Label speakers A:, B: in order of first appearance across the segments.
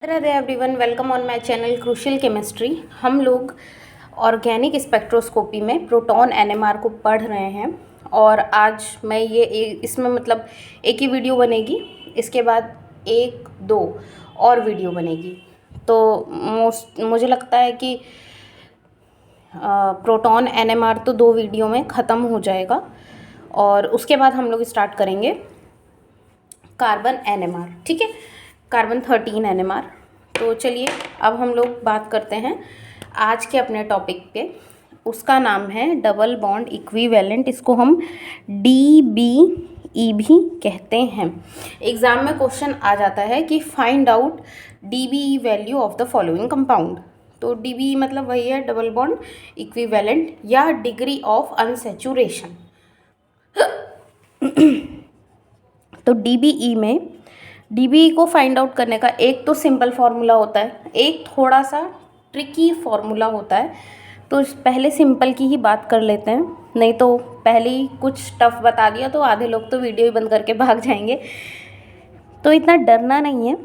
A: Radhe everyone, welcome on my channel crucial chemistry. हम लोग organic spectroscopy में प्रोटॉन एनएमआर को पढ़ रहे हैं और आज मैं इसमें मतलब एक ही वीडियो बनेगी, इसके बाद एक दो और वीडियो बनेगी। तो मुझे लगता है कि प्रोटॉन एनएमआर तो 2 वीडियो में ख़त्म हो जाएगा और उसके बाद हम लोग स्टार्ट करेंगे कार्बन एनएमआर। ठीक है, कार्बन 13 एनएमआर। तो चलिए अब हम लोग बात करते हैं आज के अपने टॉपिक पे। उसका नाम है डबल बॉन्ड इक्विवेलेंट। इसको हम DBE भी कहते हैं। एग्ज़ाम में क्वेश्चन आ जाता है कि find out DBE value of the following compound. तो DBE मतलब वही है डबल बॉन्ड इक्विवेलेंट या डिग्री ऑफ अनसैचुरेशन। तो DBE को फाइंड आउट करने का एक तो सिंपल फार्मूला होता है, एक थोड़ा सा ट्रिकी फार्मूला होता है। तो पहले सिंपल की ही बात कर लेते हैं, नहीं तो पहले ही कुछ टफ बता दिया तो आधे लोग तो वीडियो ही बंद करके भाग जाएंगे। तो इतना डरना नहीं है,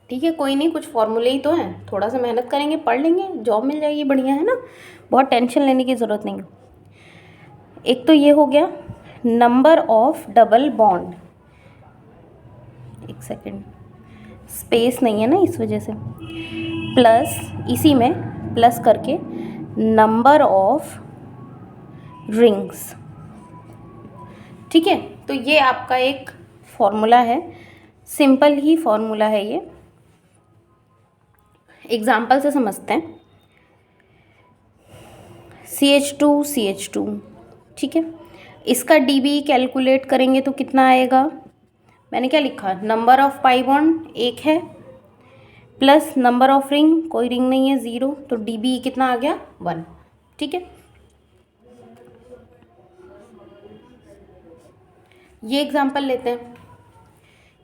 A: ठीक है, कोई नहीं, कुछ फार्मूले ही तो हैं, थोड़ा सा मेहनत करेंगे, पढ़ लेंगे, जॉब मिल जाएगी, बढ़िया है ना। बहुत टेंशन लेने की ज़रूरत नहीं है। एक तो ये हो गया नंबर ऑफ डबल बॉन्ड, एक सेकेंड, स्पेस नहीं है ना इस वजह से, प्लस इसी में प्लस करके नंबर ऑफ रिंग्स। ठीक है, तो ये आपका एक फॉर्मूला है, सिंपल ही फॉर्मूला है ये। एग्जाम्पल से समझते हैं। CH2 ठीक है, इसका DBE कैलकुलेट करेंगे तो कितना आएगा। मैंने क्या लिखा, नंबर ऑफ पाई बॉन्ड 1 है प्लस नंबर ऑफ रिंग, कोई रिंग नहीं है 0, तो DBE कितना आ गया 1। ठीक है, ये एग्जांपल लेते हैं।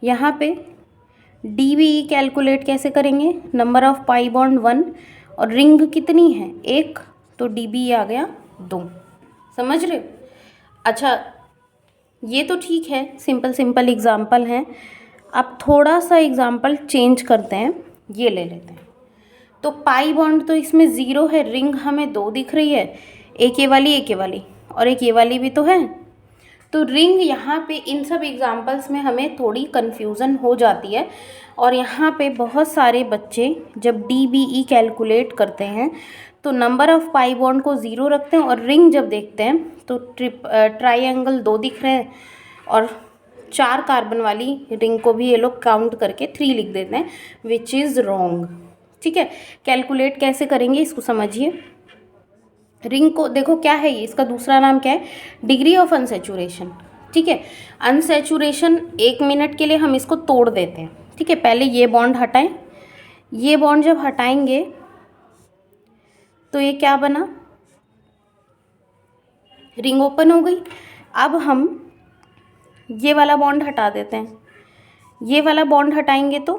A: यहाँ पे DBE कैलकुलेट कैसे करेंगे, नंबर ऑफ पाई बॉन्ड 1 और रिंग कितनी है 1, तो DBE आ गया 2। समझ रहे हो। अच्छा, ये तो ठीक है, सिंपल एग्जाम्पल हैं। अब थोड़ा सा एग्जाम्पल चेंज करते हैं, ये ले लेते हैं। तो पाई बॉन्ड तो इसमें 0 है, रिंग हमें 2 दिख रही है, एक ये वाली और एक ये वाली भी तो है। तो रिंग यहाँ पे इन सब एग्जाम्पल्स में हमें थोड़ी कन्फ्यूज़न हो जाती है और यहाँ पे बहुत सारे बच्चे जब DBE कैलकुलेट करते हैं तो नंबर ऑफ पाई बॉन्ड को 0 रखते हैं और रिंग जब देखते हैं तो ट्राइंगल 2 दिख रहे हैं और 4 कार्बन वाली रिंग को भी ये लोग काउंट करके 3 लिख देते हैं, विच इज़ रॉन्ग। ठीक है, कैलकुलेट कैसे करेंगे इसको समझिए। रिंग को देखो क्या है, ये इसका दूसरा नाम क्या है, डिग्री ऑफ अनसैचुरेशन। ठीक है, अनसैचुरेशन 1 मिनट के लिए हम इसको तोड़ देते हैं। ठीक है, पहले ये बॉन्ड हटाएं, ये बॉन्ड जब हटाएंगे तो ये क्या बना, रिंग ओपन हो गई। अब हम ये वाला बॉन्ड हटा देते हैं, ये वाला बॉन्ड हटाएंगे तो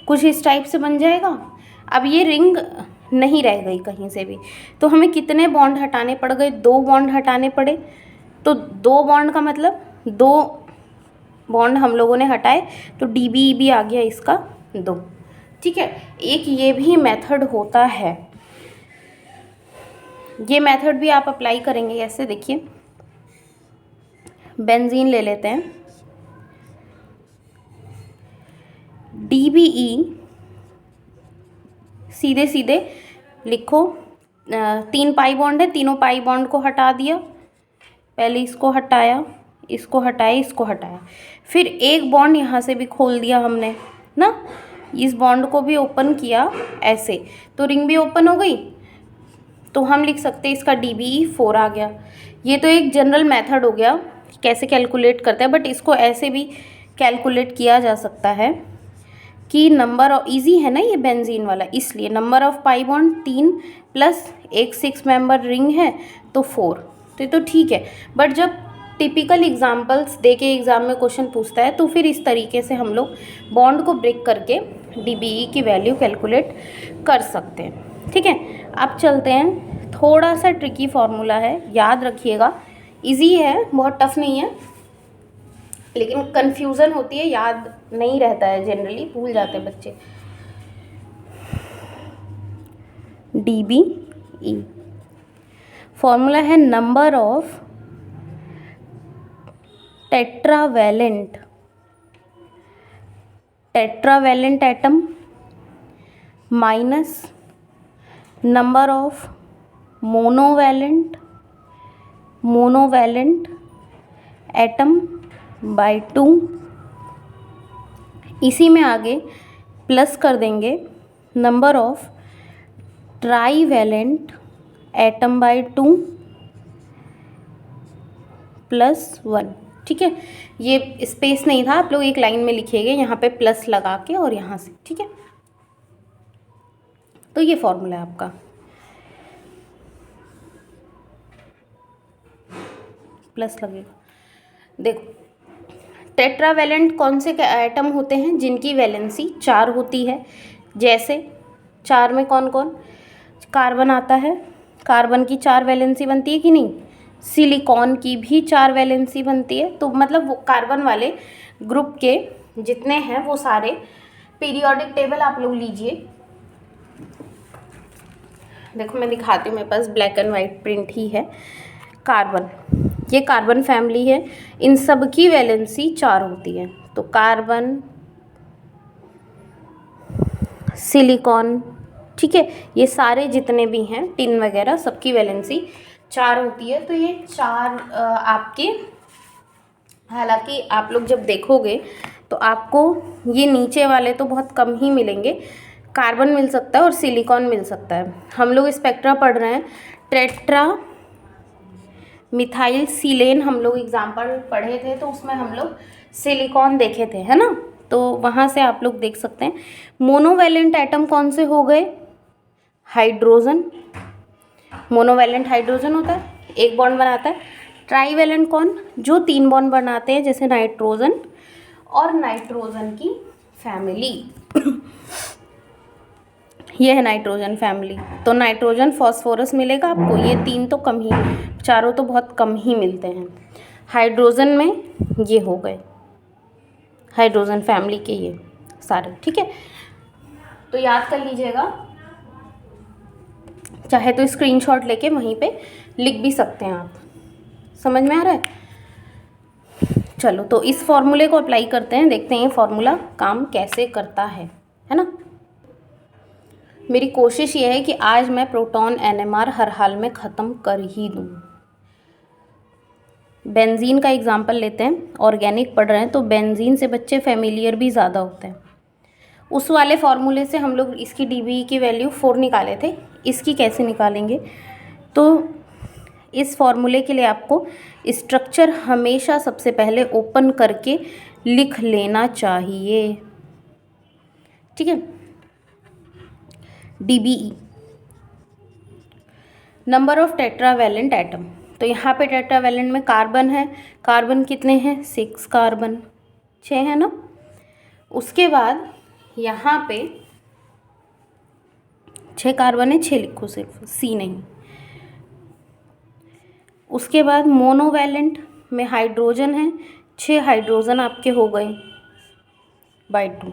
A: कुछ इस टाइप से बन जाएगा। अब ये रिंग नहीं रह गई कहीं से भी, तो हमें कितने बॉन्ड हटाने पड़ गए, 2 बॉन्ड हटाने पड़े। तो 2 बॉन्ड का मतलब 2 बॉन्ड हम लोगों ने हटाए, तो DBE भी आ गया इसका 2। ठीक है, एक ये भी मेथड होता है, ये मेथड भी आप अप्लाई करेंगे ऐसे। देखिए, बेंजीन ले लेते हैं, DBE सीधे सीधे लिखो, 3 पाई बॉन्ड है, तीनों पाई बॉन्ड को हटा दिया, पहले इसको हटाया, इसको हटाया, इसको हटाया, फिर एक बॉन्ड यहाँ से भी खोल दिया हमने ना, इस बॉन्ड को भी ओपन किया ऐसे, तो रिंग भी ओपन हो गई। तो हम लिख सकते हैं इसका DBE 4 आ गया। ये तो एक जनरल मेथड हो गया कैसे कैलकुलेट करते हैं, बट इसको ऐसे भी कैलकुलेट किया जा सकता है कि नंबर ऑफ, ईजी है ना ये बेंजीन वाला, इसलिए number of pi bond 3 plus एक 6 मेंबर रिंग है तो 4, तो ये तो ठीक है। बट जब टिपिकल एग्जाम्पल्स दे के एग्ज़ाम में क्वेश्चन पूछता है तो फिर इस तरीके से हम लोग बॉन्ड को ब्रेक करके DBE की वैल्यू कैलकुलेट कर सकते हैं। ठीक है, अब चलते हैं, थोड़ा सा ट्रिकी फार्मूला है, याद रखिएगा, इजी है, बहुत टफ नहीं है। लेकिन कन्फ्यूज़न होती है, याद नहीं रहता है, जनरली भूल जाते हैं बच्चे। DBE फॉर्मूला है number of tetravalent atom minus number of monovalent atom by 2। इसी में आगे प्लस कर देंगे number of trivalent atom by 2 +1। ठीक है, ये स्पेस नहीं था, आप लोग एक लाइन में लिखिएगा यहाँ पे प्लस लगा के और यहाँ से। ठीक है, तो ये फॉर्मूला है आपका। प्लस लगेगा। देखो, टेट्रावैलेंट कौन से एटम होते हैं जिनकी वैलेंसी 4 होती है। जैसे 4 में कौन कौन, कार्बन आता है, कार्बन की 4 वैलेंसी बनती है कि नहीं, सिलिकॉन की भी 4 वैलेंसी बनती है। तो मतलब वो कार्बन वाले ग्रुप के जितने हैं वो सारे, पीरियोडिक टेबल आप लोग लीजिए। देखो मैं दिखाती हूँ, मेरे पास ब्लैक एंड वाइट प्रिंट ही है। कार्बन, ये कार्बन फैमिली है, इन सब की वैलेंसी 4 होती है। तो कार्बन, सिलिकॉन, ठीक है, ये सारे जितने भी हैं टिन वगैरह सबकी वैलेंसी 4 होती है। तो ये 4 आपके, हालांकि आप लोग जब देखोगे तो आपको ये नीचे वाले तो बहुत कम ही मिलेंगे, कार्बन मिल सकता है और सिलिकॉन मिल सकता है। हम लोग स्पेक्ट्रा पढ़ रहे हैं, टेट्रा मिथाइल सिलेन हम लोग एग्जाम्पल पढ़े थे, तो उसमें हम लोग सिलिकॉन देखे थे, है ना। तो वहाँ से आप लोग देख सकते हैं। मोनोवैलेंट एटम कौन से हो गए, हाइड्रोजन, मोनोवैलेंट हाइड्रोजन होता है, एक बॉन्ड बनाता है। ट्राईवैलेंट कौन, जो 3 बॉन्ड बनाते हैं, जैसे नाइट्रोजन और नाइट्रोजन की फैमिली ये है नाइट्रोजन फैमिली। तो नाइट्रोजन फॉस्फोरस मिलेगा आपको, ये 3 तो कम ही, चारों तो बहुत कम ही मिलते हैं। हाइड्रोजन में ये हो गए हाइड्रोजन फैमिली के ये सारे। ठीक है, तो याद कर लीजिएगा, चाहे तो स्क्रीनशॉट लेके वहीं पे लिख भी सकते हैं आप। समझ में आ रहा है? चलो, तो इस फॉर्मूले को अप्लाई करते हैं, देखते हैं ये फॉर्मूला काम कैसे करता है ना। मेरी कोशिश ये है कि आज मैं प्रोटॉन NMR हर हाल में ख़त्म कर ही दूँ। बेंजीन का एग्जाम्पल लेते हैं, ऑर्गेनिक पढ़ रहे हैं तो बेंजीन से बच्चे फेमिलियर भी ज़्यादा होते हैं। उस वाले फॉर्मूले से हम लोग इसकी DBE की वैल्यू 4 निकाले थे, इसकी कैसे निकालेंगे। तो इस फॉर्मूले के लिए आपको स्ट्रक्चर हमेशा सबसे पहले ओपन करके लिख लेना चाहिए। ठीक है, DBE number of tetravalent atom. तो यहाँ पे टेट्रावैलेंट में कार्बन है, कार्बन कितने हैं, 6 कार्बन, 6 है ना। उसके बाद यहाँ पे 6 कार्बन है, 6 लिखो सिर्फ, C नहीं। उसके बाद मोनोवैलेंट में हाइड्रोजन है, 6 हाइड्रोजन आपके हो गए बाय 2,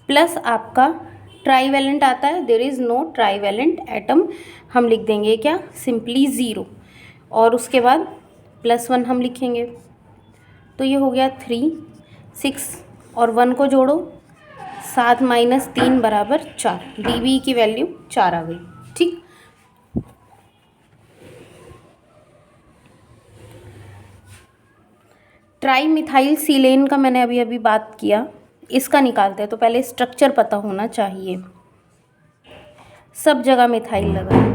A: प्लस आपका ट्राईवैलेंट आता है, there is no trivalent atom, हम लिख देंगे क्या, सिंपली 0, और उसके बाद +1 हम लिखेंगे। तो ये हो गया 3, 6 और 1 को जोड़ो, 7 - 3 = 4। DBE की वैल्यू 4 आ गई। ठीक, ट्राई मिथाइल सिलेन का मैंने अभी बात किया, इसका निकालते हैं। तो पहले स्ट्रक्चर पता होना चाहिए, सब जगह मिथाइल लगा है।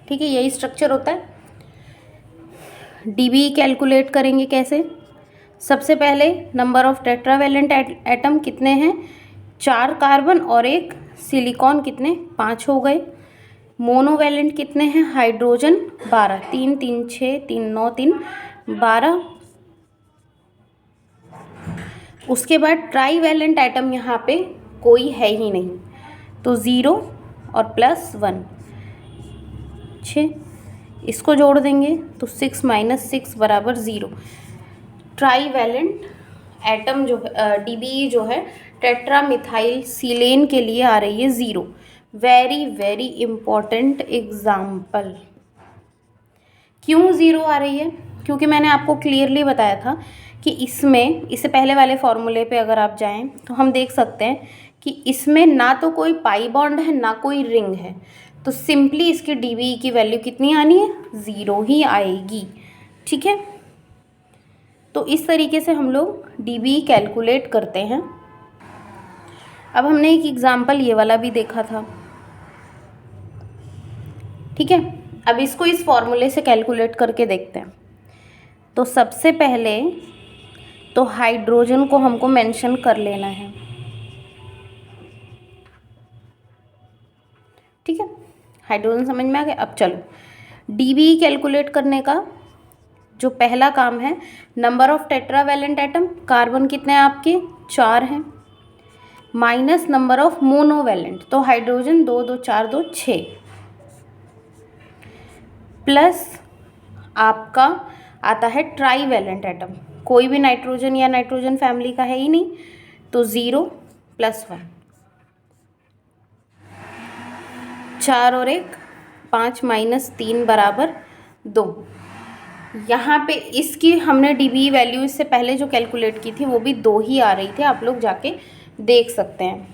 A: ठीक है, यही स्ट्रक्चर होता है। DBE कैलकुलेट करेंगे कैसे, सबसे पहले नंबर ऑफ टेट्रावैलेंट एटम कितने हैं, 4 कार्बन और 1 सिलिकॉन, कितने, 5 हो गए। मोनोवैलेंट कितने हैं, हाइड्रोजन 12, 3 3 6 3 9 3 12। उसके बाद ट्राईवैलेंट एटम यहाँ पे कोई है ही नहीं, तो 0 और +1 6। इसको जोड़ देंगे तो 6 - 6 बराबर 0। ट्राईवैलेंट एटम जो DBE जो है टेट्रा मिथाइल सिलेन के लिए आ रही है 0। Very very important example. क्यों 0 आ रही है? क्योंकि मैंने आपको क्लियरली बताया था कि इसमें, इससे पहले वाले फॉर्मूले पे अगर आप जाएं तो हम देख सकते हैं कि इसमें ना तो कोई पाई बॉन्ड है ना कोई रिंग है, तो सिंपली इसकी DBE की वैल्यू कितनी आनी है? 0 ही आएगी। ठीक है, तो इस तरीके से हम लोग DBE कैलकुलेट करते हैं। अब हमने एक एग्जाम्पल ये वाला भी देखा था। ठीक है, अब इसको इस फॉर्मूले से कैलकुलेट करके देखते हैं। तो सबसे पहले तो हाइड्रोजन को हमको मेंशन कर लेना है। ठीक है, हाइड्रोजन समझ में आ गया। अब चलो DBE कैलकुलेट करने का जो पहला काम है, number of tetravalent atom, carbon कितने हैं आपके? 4 हैं, माइनस नंबर ऑफ मोनोवैलेंट, तो हाइड्रोजन 2 2 4 2 6, प्लस आपका आता है ट्राईवैलेंट एटम, कोई भी नाइट्रोजन या नाइट्रोजन फैमिली का है ही नहीं, तो 0 + 1, 4 और 1 5 - 3 बराबर 2। यहाँ पे इसकी हमने DBE वैल्यू इससे पहले जो कैलकुलेट की थी वो भी 2 ही आ रही थी, आप लोग जाके देख सकते हैं।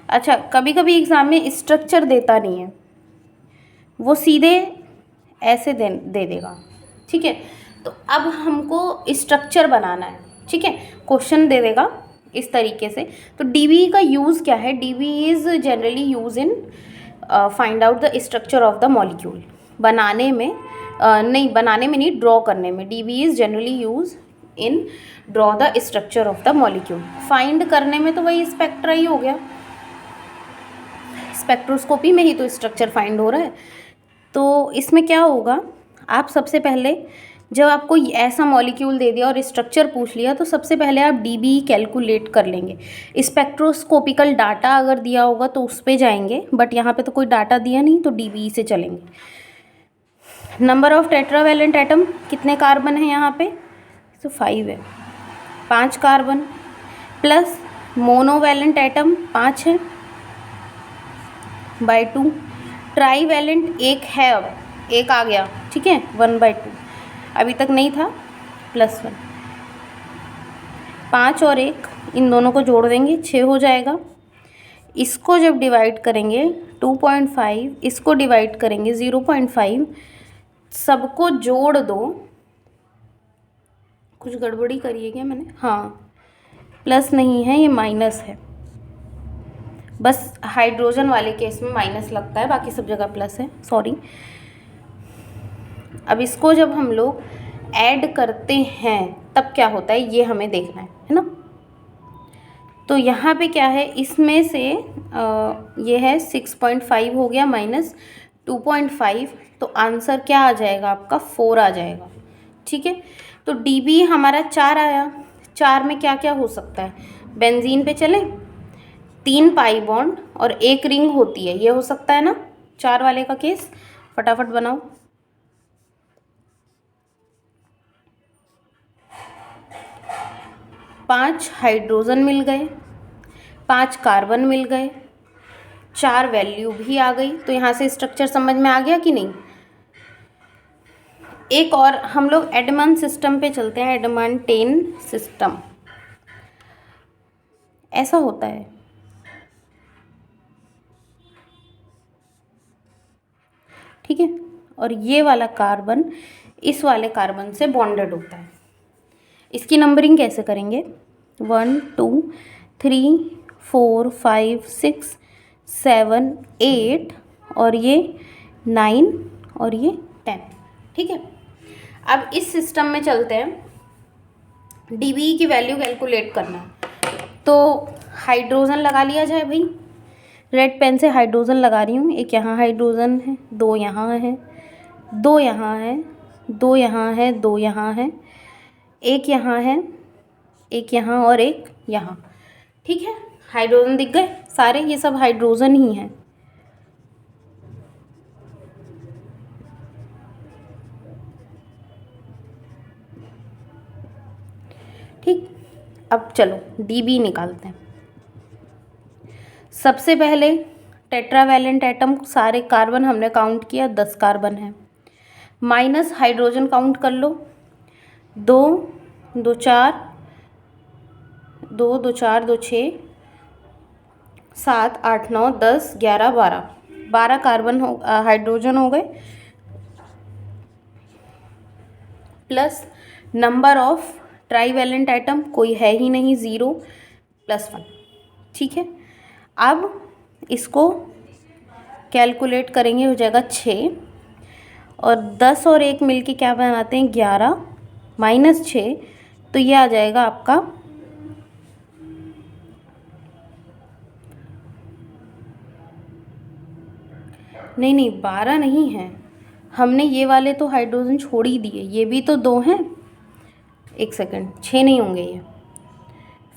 A: अच्छा, कभी कभी एग्ज़ाम में स्ट्रक्चर देता नहीं है, वो सीधे ऐसे दे देगा। ठीक है, तो अब हमको स्ट्रक्चर बनाना है। ठीक है, क्वेश्चन दे देगा इस तरीके से। तो DBE का यूज़ क्या है? DBE is generally use in find out the structure of the molecule. बनाने में नहीं, ड्रॉ करने में। DBE is generally use in draw the structure of the molecule. Find करने में तो वही स्पेक्ट्रा ही हो गया, स्पेक्ट्रोस्कोपी में ही तो स्ट्रक्चर फाइंड हो रहा है। तो इसमें क्या होगा, आप सबसे पहले जब आपको ऐसा मॉलिक्यूल दे दिया और स्ट्रक्चर पूछ लिया, तो सबसे पहले आप DBE कैलकुलेट कर लेंगे। स्पेक्ट्रोस्कोपिकल डाटा अगर दिया होगा तो उस पर जाएंगे, बट यहाँ पे तो कोई डाटा दिया नहीं, तो DBE से चलेंगे। नंबर ऑफ टेट्रावैलेंट एटम, कितने कार्बन है यहाँ पे? तो 5 है, 5 कार्बन, प्लस मोनोवैलेंट एटम 5 है /2, ट्राईवैलेंट 1 है, अब 1 आ गया। ठीक है, 1/2, अभी तक नहीं था, +1, 5 और 1 इन दोनों को जोड़ देंगे 6 हो जाएगा। इसको जब डिवाइड करेंगे 2.5, इसको डिवाइड करेंगे 0.5, सबको जोड़ दो। कुछ गड़बड़ी करी क्या मैंने? हाँ, प्लस नहीं है, ये माइनस है, बस हाइड्रोजन वाले केस में माइनस लगता है, बाकी सब जगह प्लस है, सॉरी। अब इसको जब हम लोग ऐड करते हैं तब क्या होता है ये हमें देखना है ना। तो यहाँ पे क्या है, इसमें से ये है 6.5 हो गया माइनस 2.5, तो आंसर क्या आ जाएगा आपका? 4 आ जाएगा। ठीक है, तो DBE हमारा 4 आया। 4 में क्या क्या हो सकता है? बेंजीन पे चले, 3 पाई बॉन्ड और 1 रिंग होती है, ये हो सकता है ना 4 वाले का केस। फटाफट बनाओ। 5 हाइड्रोजन मिल गए, 5 कार्बन मिल गए, 4 वैल्यू भी आ गई। तो यहाँ से स्ट्रक्चर समझ में आ गया कि नहीं? एक और हम लोग एडमंड सिस्टम पे चलते हैं, एडमंटेन सिस्टम। ऐसा होता है, ठीक है, और ये वाला कार्बन इस वाले कार्बन से बॉन्डेड होता है। इसकी नंबरिंग कैसे करेंगे? 1 2 3 4 5 6 7 8 और ये 9 और ये 10। ठीक है, अब इस सिस्टम में चलते हैं। DBE की वैल्यू कैलकुलेट करना है, तो हाइड्रोजन लगा लिया जाए भाई। रेड पेन से हाइड्रोजन लगा रही हूँ। एक यहाँ हाइड्रोजन है, 2 यहाँ है, 2 यहाँ है, 2 यहाँ है, 2 यहाँ है, 1 यहाँ है, 1 यहाँ और 1 यहाँ। ठीक है, हाइड्रोजन दिख गए सारे, ये सब हाइड्रोजन ही हैं। ठीक, अब चलो DB निकालते हैं। सबसे पहले टेट्रावैलेंट एटम, सारे कार्बन हमने काउंट किया, 10 कार्बन है, माइनस हाइड्रोजन काउंट कर लो, 2 2 4 2 2 4 2 6 7 8 9 10 11 12 कार्बन हो, हाइड्रोजन हो गए, plus number of trivalent atom कोई है ही नहीं, 0 + 1। ठीक है, अब इसको कैलकुलेट करेंगे, हो जाएगा 6, और 10 और 1 मिलके क्या बनाते हैं, 11 माइनस 6, तो ये आ जाएगा आपका नहीं 12 नहीं है, हमने ये वाले तो हाइड्रोजन छोड़ ही दिए, ये भी तो 2 हैं, 1 सेकेंड, 6 नहीं होंगे ये,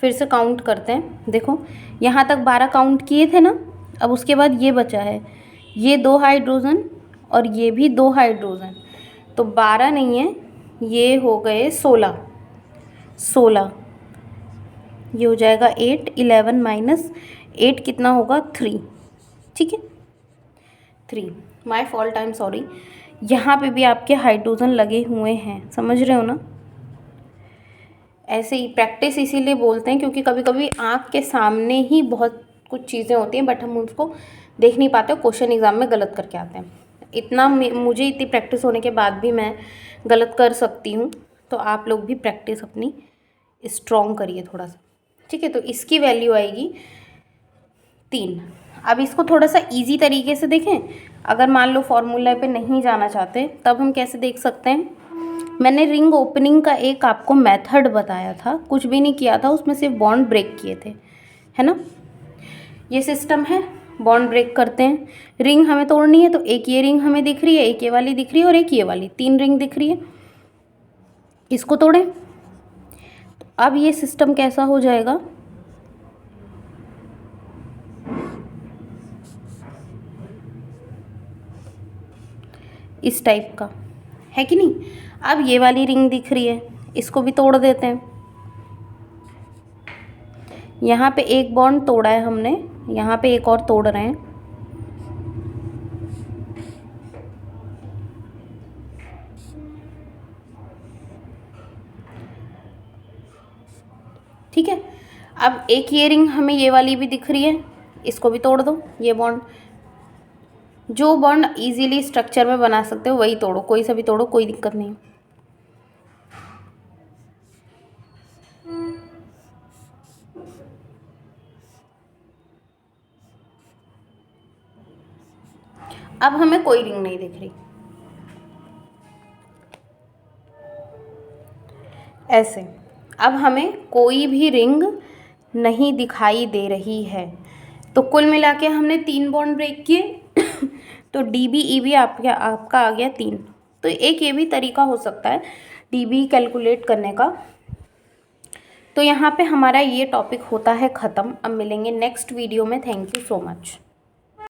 A: फिर से काउंट करते हैं। देखो यहाँ तक 12 काउंट किए थे ना, अब उसके बाद ये बचा है, ये 2 हाइड्रोजन और ये भी 2 हाइड्रोजन, तो 12 नहीं है, ये हो गए 16, ये हो जाएगा 8, 11 माइनस 8 कितना होगा, 3। ठीक है, 3, my fault, I am sorry. यहाँ पे भी आपके हाइड्रोजन लगे हुए हैं, समझ रहे हो ना। ऐसे ही प्रैक्टिस इसीलिए बोलते हैं क्योंकि कभी कभी आँख के सामने ही बहुत कुछ चीज़ें होती हैं, बट हम उसको देख नहीं पाते, क्वेश्चन एग्ज़ाम में गलत करके आते हैं। इतना मुझे इतनी प्रैक्टिस होने के बाद भी मैं गलत कर सकती हूँ, तो आप लोग भी प्रैक्टिस अपनी स्ट्रॉन्ग करिए थोड़ा सा। ठीक है, तो इसकी वैल्यू आएगी 3। अब इसको थोड़ा सा इजी तरीके से देखें, अगर मान लो फॉर्मूला पे नहीं जाना चाहते तब हम कैसे देख सकते हैं। मैंने रिंग ओपनिंग का एक आपको मेथड बताया था, कुछ भी नहीं किया था उसमें, सिर्फ बॉन्ड ब्रेक किए थे, है ना। ये सिस्टम है, बॉन्ड ब्रेक करते हैं, रिंग हमें तोड़नी है, तो एक ये रिंग हमें दिख रही है, एक ये वाली दिख रही है और एक ये वाली, 3 रिंग दिख रही है, इसको तोड़ें। तो अब ये सिस्टम कैसा हो जाएगा, इस टाइप का, है कि नहीं। अब ये वाली रिंग दिख रही है, इसको भी तोड़ देते हैं। यहाँ पे एक बॉन्ड तोड़ा है हमने, यहाँ पे एक और तोड़ रहे हैं। ठीक है, अब एक ये रिंग हमें ये वाली भी दिख रही है, इसको भी तोड़ दो। ये बॉन्ड, जो बॉन्ड इजीली स्ट्रक्चर में बना सकते हो वही तोड़ो, कोई सा भी तोड़ो, कोई दिक्कत नहीं। अब हमें कोई रिंग नहीं दिख रही, ऐसे। अब हमें कोई भी रिंग नहीं दिखाई दे रही है, तो कुल मिला के हमने 3 बॉन्ड ब्रेक किए तो DB आपका आ गया 3। तो एक ये भी तरीका हो सकता है DB कैलकुलेट करने का। तो यहाँ पे हमारा ये टॉपिक होता है ख़त्म। अब मिलेंगे नेक्स्ट वीडियो में। Thank you so much.